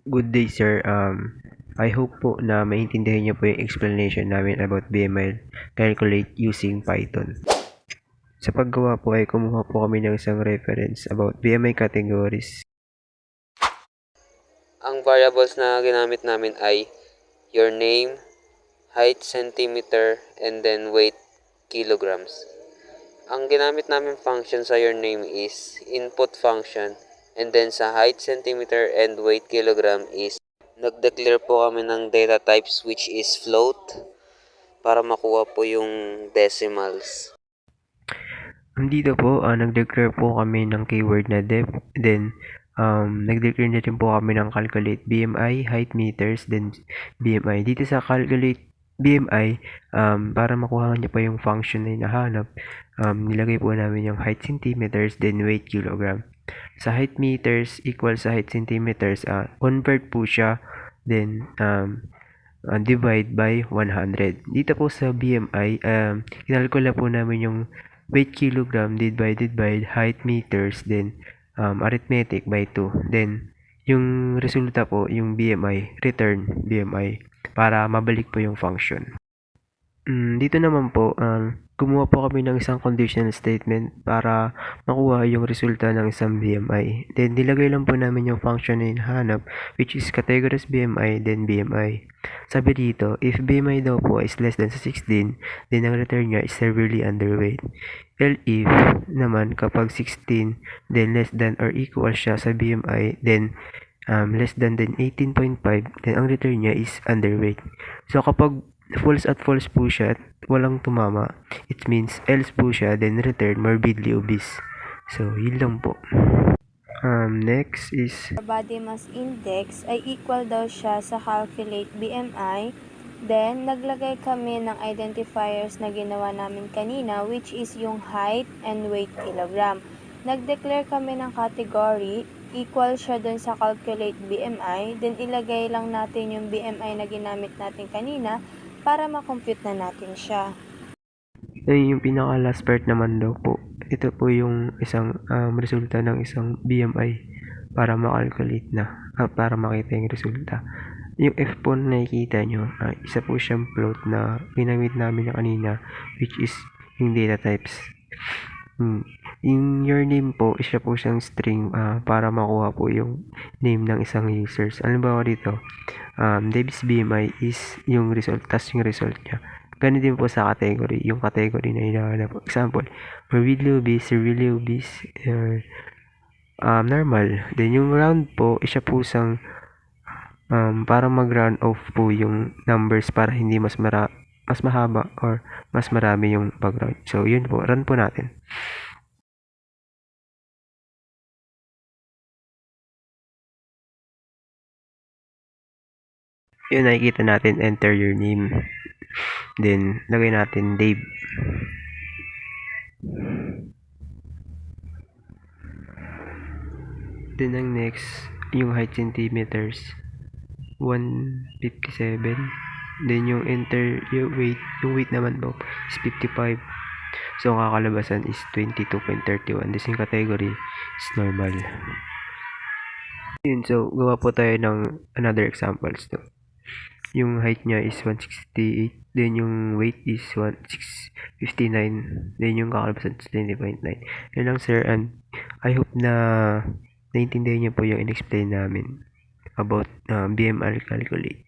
Good day, sir. I hope po na maintindihan niyo po yung explanation namin about BMI calculate using Python. Sa paggawa po ay kumuha po kami ng isang reference about BMI categories. Ang variables na ginamit namin ay your name, height centimeter, and then weight kilograms. Ang ginamit namin function sa your name is input function, and then sa height centimeter and weight kilogram is nag-declare po kami ng data types which is float para makuha po yung decimals. Dito po, nag-declare po kami ng keyword na dep, then nag-declare na rin po kami ng calculate BMI, height meters, then BMI. Dito sa calculate BMI, para makuha niyo pa yung function na hinahanap, nilagay po namin yung height centimeters, then weight kilogram. Sa height meters equal sa height centimeters, convert po siya, then divide by 100. Dito po sa BMI, kinalkula po namin yung weight kilogram divided by height meters, then arithmetic by 2. Then, yung resulta po, yung BMI, return BMI, para mabalik po yung function. Dito naman po, gumawa po kami ng isang conditional statement para makuha yung resulta ng isang BMI. Then, nilagay lang po namin yung function na hinahanap, which is categories BMI, then BMI. Sabi dito, if BMI daw po is less than 16, then ang return niya is severely underweight. If naman kapag 16, then less than or equal siya sa BMI, then less than 18.5, then ang return niya is underweight. So kapag false at false po siya at walang tumama, it means else po siya, then return morbidly obese. So, yun lang po. Next is Body mass index ay equal daw siya sa calculate BMI. Then, naglagay kami ng identifiers na ginawa namin kanina, which is yung height and weight kilogram. Nag-declare kami ng category, equal siya dun sa calculate BMI. Then, ilagay lang natin yung BMI na ginamit natin kanina para makompute na natin siya. yung pinaka last part naman daw po. Ito po yung isang resulta ng isang BMI para makalculate na, para makita yung resulta. Yung F po na nakikita nyo, isa po siyang float na ginamit namin yung kanina, which is yung data types. Yung your name po, isa po siyang string para makuha po yung name ng isang users. Alam ba dito, Davis BMI is yung result, tas yung result niya. Ganun din po sa category, yung category na hinahanap. Example, morbidly obese, severely obese, normal. Then yung round po, isa po sang para mag-round off po yung numbers para hindi mas mahaba or mas marami yung background. So, yun po. Run po natin. Yun, nakikita natin, enter your name. Then, lagay natin Dave. Then, ang next, yung height centimeters, 157. Then, yung enter, yung weight naman po is 55. So, ang kakalabasan is 22.31. This yung category is normal. Yun, so, gawa po tayo ng another examples to. Yung height niya is 168, then yung weight is 659, then yung kakalabasan is 20.9. Yun lang, sir, and I hope na naintindihan niyo po yung in-explain namin about BMI calculate.